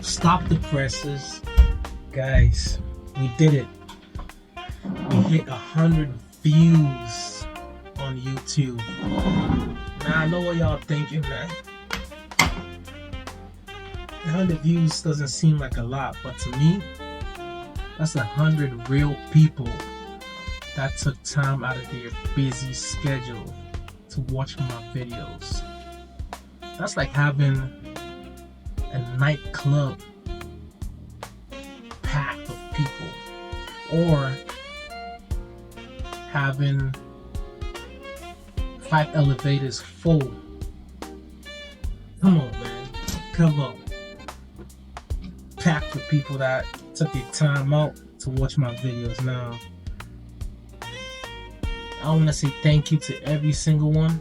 Stop the presses. Guys, we did it. We hit 100 views on YouTube. Now I know what y'all thinking, man. 100 views doesn't seem like a lot, but to me, that's 100 real people that took time out of their busy schedule to watch my videos. That's like having a nightclub packed of people, or having 5 elevators full. Come on, man. Come on. Packed with people that took their time out to watch my videos. Now, I want to say thank you to every single one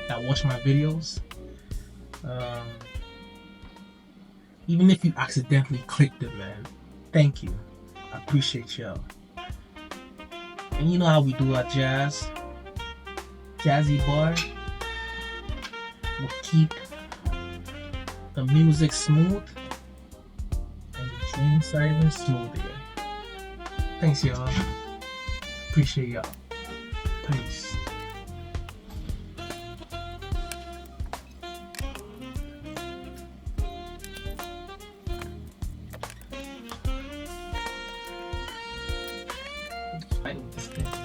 that watched my videos. Even if you accidentally clicked it, man, thank you. I appreciate y'all. And you know how we do our jazzy bar. We'll keep the music smooth and the dream side even smoother. Thanks, y'all. Appreciate y'all. Peace. Fight with this thing.